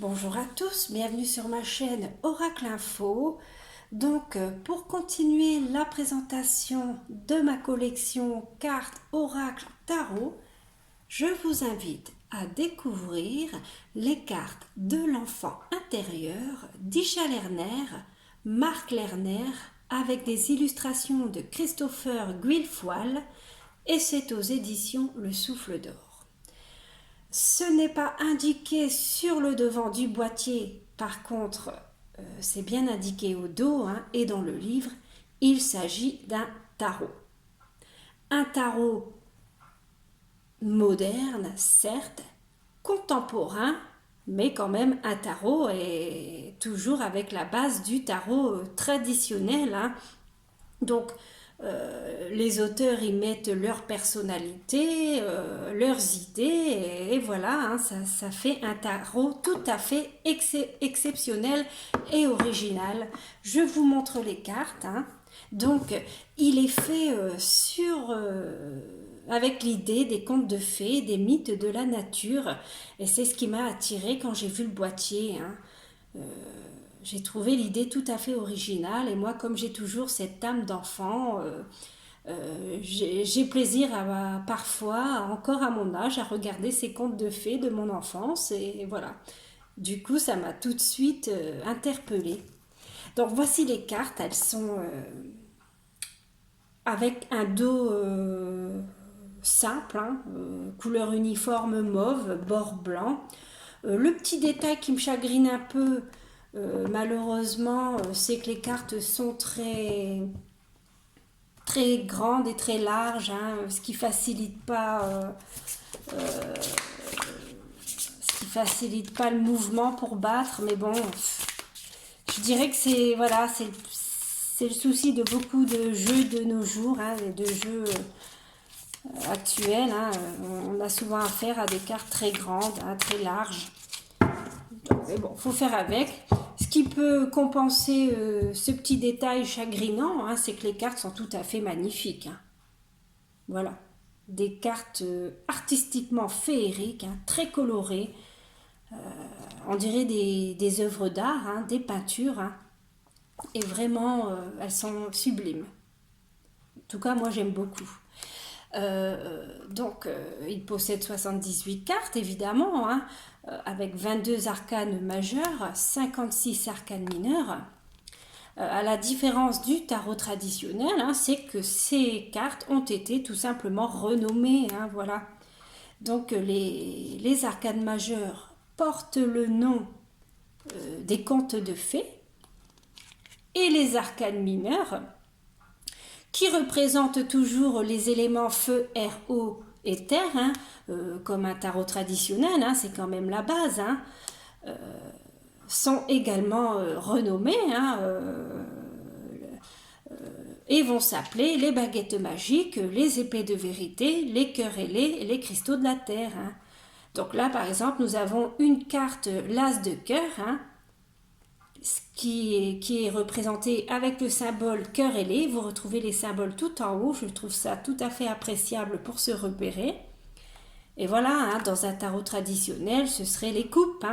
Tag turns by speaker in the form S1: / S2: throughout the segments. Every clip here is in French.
S1: Bonjour à tous, bienvenue sur ma chaîne Oracle Info. Donc, pour continuer la présentation de ma collection cartes Oracle Tarot, je vous invite à découvrir les cartes de l'enfant intérieur d'Isha Lerner, Marc Lerner, avec des illustrations de Christopher Guilfoyle, et c'est aux éditions Le Souffle d'Or. Ce n'est pas indiqué sur le devant du boîtier, par contre, c'est bien indiqué au dos et dans le livre, il s'agit d'un tarot. Un tarot moderne, certes, contemporain, mais quand même un tarot et toujours avec la base du tarot traditionnel. Donc, les auteurs y mettent leur personnalité, leurs idées, et voilà, ça fait un tarot tout à fait exceptionnel et original. Je vous montre les cartes. Donc, il est fait avec l'idée des contes de fées, des mythes de la nature, et c'est ce qui m'a attirée quand j'ai vu le boîtier. J'ai trouvé l'idée tout à fait originale et moi, comme j'ai toujours cette âme d'enfant, j'ai plaisir parfois, encore à mon âge, à regarder ces contes de fées de mon enfance et voilà. Du coup, ça m'a tout de suite interpellée. Donc voici les cartes, elles sont avec un dos simple, couleur uniforme mauve, bord blanc. Le petit détail qui me chagrine un peu, malheureusement, c'est que les cartes sont très grandes et très larges, ce qui facilite pas, le mouvement pour battre. Mais bon, je dirais que c'est voilà, c'est le souci de beaucoup de jeux de nos jours, de jeux actuels. On a souvent affaire à des cartes très grandes, très larges. Mais bon, faut faire avec. Ce qui peut compenser ce petit détail chagrinant, c'est que les cartes sont tout à fait magnifiques. Voilà, des cartes artistiquement féeriques, très colorées. On dirait des œuvres d'art, des peintures. Et vraiment, elles sont sublimes. En tout cas, moi, j'aime beaucoup. Donc, il possède 78 cartes, évidemment, avec 22 arcanes majeures, 56 arcanes mineures. À la différence du tarot traditionnel, c'est que ces cartes ont été tout simplement renommées. Voilà. Donc, les arcanes majeures portent le nom des contes de fées, et les arcanes mineures qui représentent toujours les éléments feu, air, eau et terre, comme un tarot traditionnel, c'est quand même la base, sont également renommés et vont s'appeler les baguettes magiques, les épées de vérité, les cœurs ailés et les cristaux de la terre. Donc là, par exemple, nous avons une carte, l'as de cœur, qui est représenté avec le symbole cœur ailé. Vous retrouvez les symboles tout en haut. Je trouve ça tout à fait appréciable pour se repérer. Et voilà, dans un tarot traditionnel, ce seraient les coupes.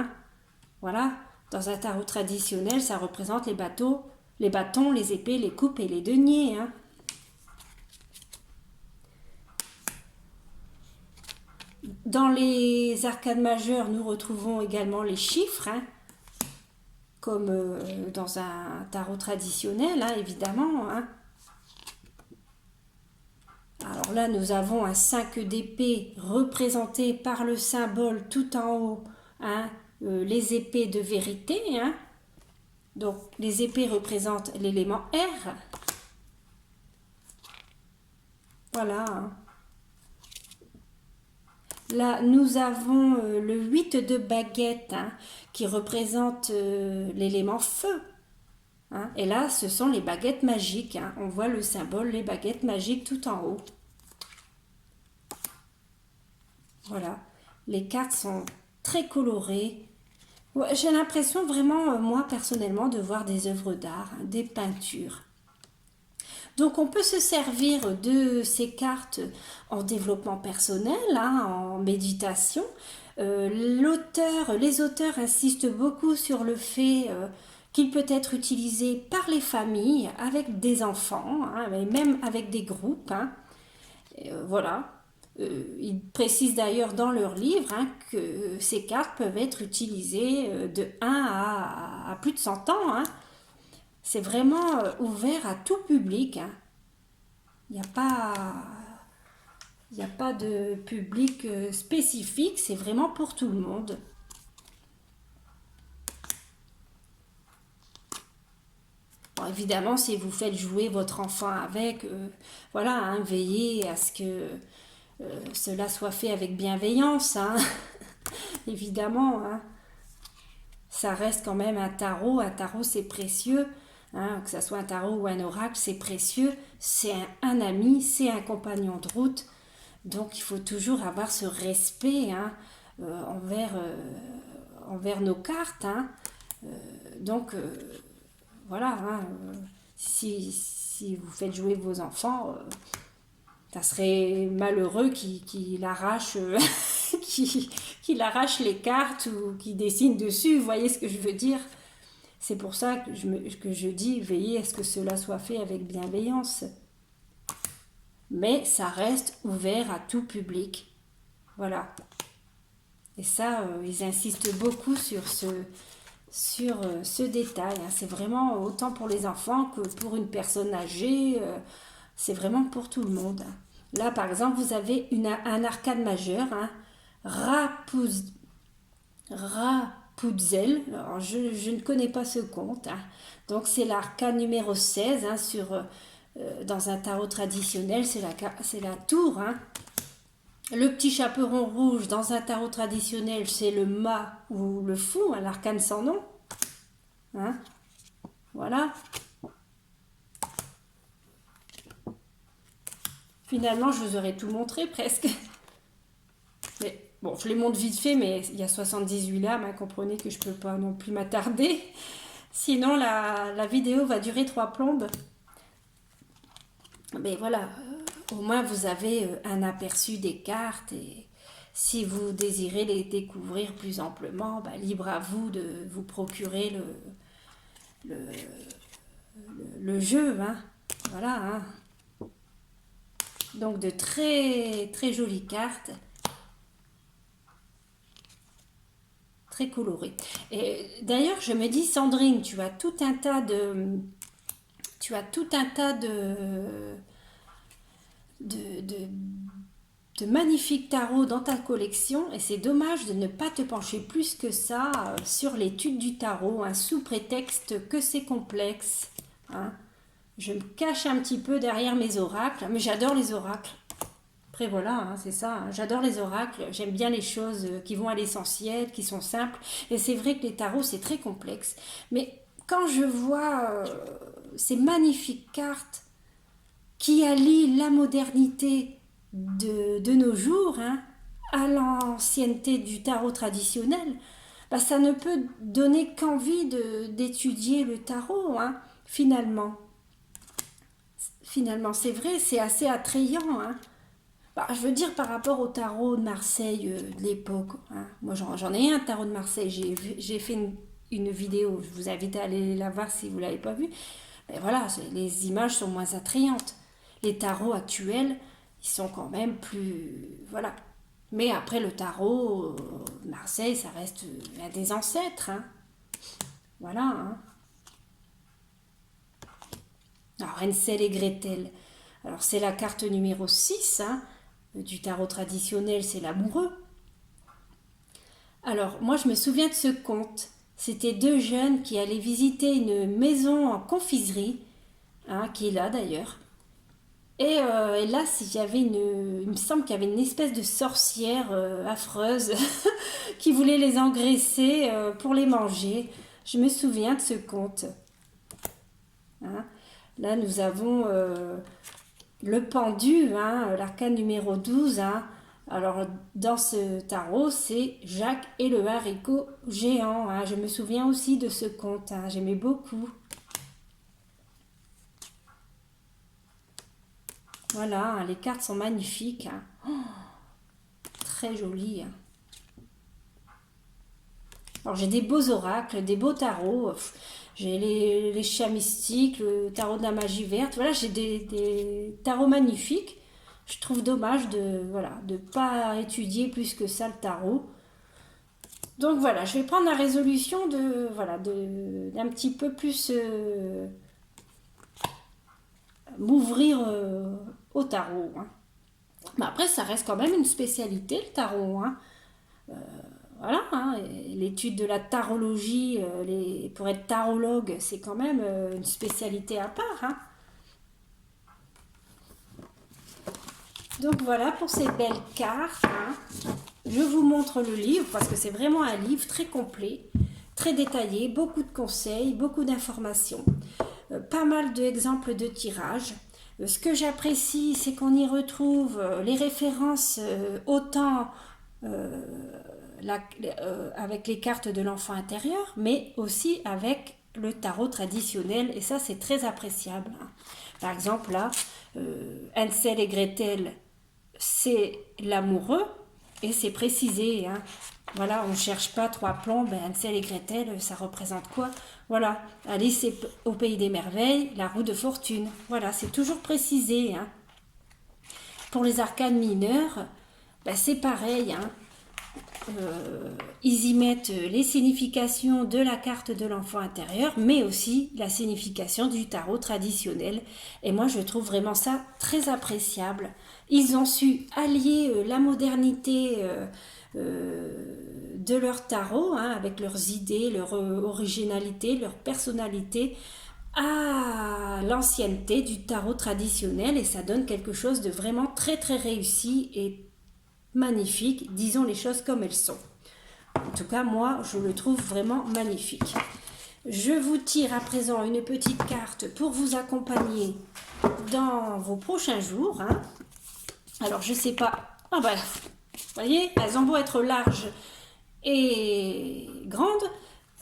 S1: Voilà, dans un tarot traditionnel, ça représente les bâtons, les épées, les coupes et les deniers. Dans les arcanes majeures, nous retrouvons également les chiffres, comme dans un tarot traditionnel, évidemment. Alors là, nous avons un 5 d'épée représenté par le symbole tout en haut, les épées de vérité. Donc, les épées représentent l'élément R. Voilà. Là, nous avons le 8 de baguette qui représente l'élément feu. Et là, ce sont les baguettes magiques. On voit le symbole, les baguettes magiques tout en haut. Voilà. Les cartes sont très colorées. Ouais, j'ai l'impression vraiment, moi personnellement, de voir des œuvres d'art, des peintures. Donc on peut se servir de ces cartes en développement personnel, en méditation, Les auteurs insistent beaucoup sur le fait qu'il peut être utilisé par les familles, avec des enfants, hein, mais même avec des groupes. Hein. Voilà. Ils précisent d'ailleurs dans leur livre hein, que ces cartes peuvent être utilisées de 1 à plus de 100 ans. Hein. C'est vraiment ouvert à tout public. Hein. Il n'y a pas, il n'y a pas de public spécifique, c'est vraiment pour tout le monde. Bon, évidemment, si vous faites jouer votre enfant avec, voilà, hein, veillez à ce que cela soit fait avec bienveillance. Hein. Évidemment, hein. Ça reste quand même un tarot. Un tarot, c'est précieux. Hein, que ce soit un tarot ou un oracle, c'est précieux. C'est un ami, c'est un compagnon de route. Donc, il faut toujours avoir ce respect hein, envers nos cartes. Hein. Donc, voilà. Hein, si vous faites jouer vos enfants, ça serait malheureux qu'il arrache, qu'il arrache les cartes ou qu'il dessine dessus. Vous voyez ce que je veux dire? C'est pour ça que je dis, veillez à ce que cela soit fait avec bienveillance. Mais ça reste ouvert à tout public. Voilà. Et ça, ils insistent beaucoup sur ce détail. Hein. C'est vraiment autant pour les enfants que pour une personne âgée. C'est vraiment pour tout le monde. Là, par exemple, vous avez un arcane majeur, hein, Rapunzel. Alors, je ne connais pas ce conte. Hein. Donc, c'est l'arcane numéro 16 hein, dans un tarot traditionnel. C'est la tour. Hein. Le petit chaperon rouge dans un tarot traditionnel, c'est le mât ou le fou, hein, l'arcane sans nom. Hein. Voilà. Finalement, je vous aurais tout montré presque. Mais bon, je les montre vite fait, mais il y a 78 lames, hein, comprenez que je ne peux pas non plus m'attarder. Sinon, la vidéo va durer 3 plombes. Mais voilà, au moins vous avez un aperçu des cartes et si vous désirez les découvrir plus amplement, bah, libre à vous de vous procurer le jeu. Hein. Voilà. Hein. Donc de très très jolies cartes. Très colorées. Et d'ailleurs, je me dis, Sandrine, tu as tout un tas de magnifiques tarots dans ta collection et c'est dommage de ne pas te pencher plus que ça sur l'étude du tarot, hein, sous prétexte que c'est complexe. Hein. Je me cache un petit peu derrière mes oracles, mais j'adore les oracles. Après voilà, hein, c'est ça, hein, j'adore les oracles, j'aime bien les choses qui vont à l'essentiel, qui sont simples, et c'est vrai que les tarots c'est très complexe, mais quand je vois ces magnifiques cartes qui allient la modernité de nos jours hein, à l'ancienneté du tarot traditionnel, bah, ça ne peut donner qu'envie d'étudier le tarot, hein, finalement. Finalement, c'est vrai, c'est assez attrayant. Hein. Bah, je veux dire par rapport au tarot de Marseille de l'époque. Hein. Moi, j'en ai un tarot de Marseille. J'ai fait une vidéo. Je vous invite à aller la voir si vous ne l'avez pas vue. Mais voilà, les images sont moins attrayantes. Les tarots actuels, ils sont quand même plus... Voilà. Mais après, le tarot de Marseille, ça reste un des ancêtres. Hein. Voilà. Hein. Alors, Hansel et Gretel. Alors, c'est la carte numéro 6, hein. Du tarot traditionnel, c'est l'amoureux. Alors, moi, je me souviens de ce conte. C'était 2 jeunes qui allaient visiter une maison en confiserie, hein, qui est là d'ailleurs. Et là, il me semble qu'il y avait une espèce de sorcière affreuse qui voulait les engraisser pour les manger. Je me souviens de ce conte. Hein. Là, nous avons le pendu, hein, l'arcane numéro 12. Hein. Alors, dans ce tarot, c'est Jacques et le haricot géant. Hein. Je me souviens aussi de ce conte. Hein. J'aimais beaucoup. Voilà, hein, les cartes sont magnifiques. Hein. Oh, très jolies. Hein. Alors j'ai des beaux oracles, des beaux tarots. J'ai les chats mystiques, le tarot de la magie verte. Voilà, j'ai des tarots magnifiques. Je trouve dommage de voilà de pas étudier plus que ça le tarot. Donc voilà, je vais prendre la résolution de voilà d'un petit peu plus m'ouvrir au tarot. Hein. Mais après, ça reste quand même une spécialité le tarot. Hein. Voilà, hein, l'étude de la tarologie, pour être tarologue, c'est quand même une spécialité à part. Hein. Donc voilà pour ces belles cartes. Hein. Je vous montre le livre parce que c'est vraiment un livre très complet, très détaillé, beaucoup de conseils, beaucoup d'informations, pas mal d'exemples de tirages. Ce que j'apprécie, c'est qu'on y retrouve les références autant avec les cartes de l'enfant intérieur, mais aussi avec le tarot traditionnel, et ça c'est très appréciable. Hein. Par exemple là, Hansel et Gretel, c'est l'amoureux, et c'est précisé. Hein. Voilà, on ne cherche pas trois plombs, Hansel et Gretel, ça représente quoi? Voilà, Alice au pays des merveilles, la roue de fortune. Voilà, c'est toujours précisé. Hein. Pour les arcanes mineures, c'est pareil. Hein. Ils y mettent les significations de la carte de l'enfant intérieur, mais aussi la signification du tarot traditionnel. Et moi, je trouve vraiment ça très appréciable. Ils ont su allier la modernité de leur tarot, hein, avec leurs idées, leur originalité, leur personnalité, à l'ancienneté du tarot traditionnel, et ça donne quelque chose de vraiment très très réussi et magnifique, disons les choses comme elles sont. En tout cas, moi, je le trouve vraiment magnifique. Je vous tire à présent une petite carte pour vous accompagner dans vos prochains jours. Hein. Alors, je sais pas... Ah ben, vous voyez, elles ont beau être larges et grandes,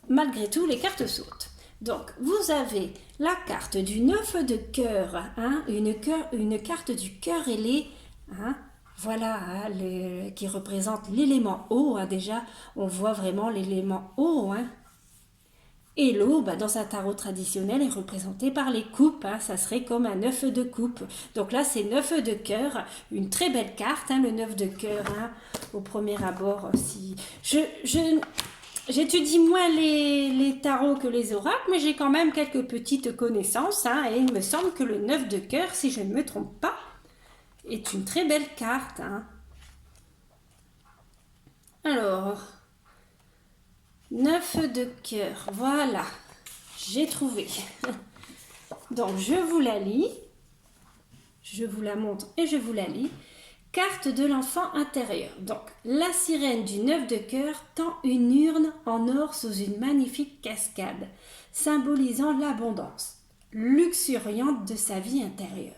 S1: malgré tout, les cartes sautent. Donc, vous avez la carte du 9 de cœur, hein, une carte du cœur ailé, hein, voilà, hein, qui représente l'élément eau. Hein, déjà, on voit vraiment l'élément eau. Hein. Et l'eau, dans un tarot traditionnel, est représentée par les coupes. Hein, ça serait comme un 9 de coupe. Donc là, c'est 9 de cœur. Une très belle carte, hein, le 9 de cœur, hein, au premier abord. Si j'étudie moins les tarots que les oracles, mais j'ai quand même quelques petites connaissances. Hein, et il me semble que le 9 de cœur, si je ne me trompe pas, est une très belle carte. Hein. Alors, 9 de cœur, voilà, j'ai trouvé. Donc, je vous la lis, je vous la montre et je vous la lis. Carte de l'enfant intérieur. Donc, la sirène du 9 de cœur tend une urne en or sous une magnifique cascade, symbolisant l'abondance luxuriante de sa vie intérieure.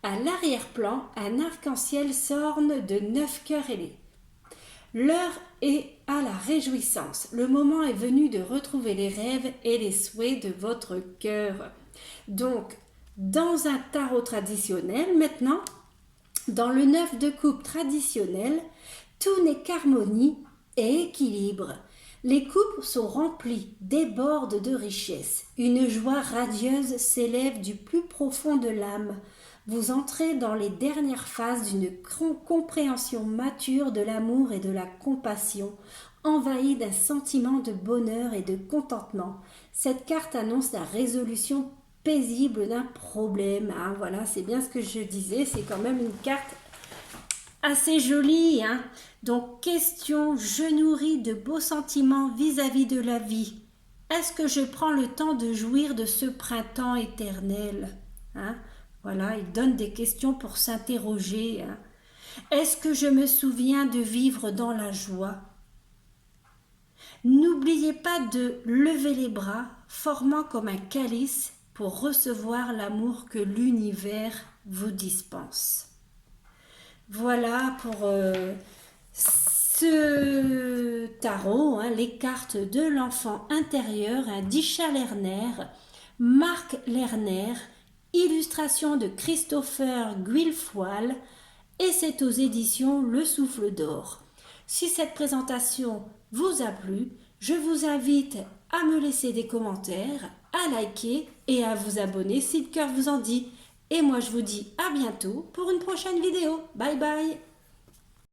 S1: À l'arrière-plan, un arc-en-ciel s'orne de 9 cœurs ailés. L'heure est à la réjouissance. Le moment est venu de retrouver les rêves et les souhaits de votre cœur. Donc, dans un tarot traditionnel, maintenant, dans le 9 de coupe traditionnel, tout n'est qu'harmonie et équilibre. Les coupes sont remplies, débordent de richesse. Une joie radieuse s'élève du plus profond de l'âme. Vous entrez dans les dernières phases d'une compréhension mature de l'amour et de la compassion, envahie d'un sentiment de bonheur et de contentement. Cette carte annonce la résolution paisible d'un problème. Hein, voilà, c'est bien ce que je disais, c'est quand même une carte assez jolie. Hein. Donc, question, je nourris de beaux sentiments vis-à-vis de la vie. Est-ce que je prends le temps de jouir de ce printemps éternel? Hein? Voilà, il donne des questions pour s'interroger. Hein. Est-ce que je me souviens de vivre dans la joie? N'oubliez pas de lever les bras, formant comme un calice pour recevoir l'amour que l'univers vous dispense. Voilà pour ce tarot, hein, les cartes de l'enfant intérieur, hein, d'Isha Lerner, Marc Lerner, illustration de Christopher Guilfoyle, et c'est aux éditions Le Souffle d'Or. Si cette présentation vous a plu, Je vous invite à me laisser des commentaires, à liker et à vous abonner si le cœur vous en dit. Et moi je vous dis à bientôt pour une prochaine vidéo. Bye bye!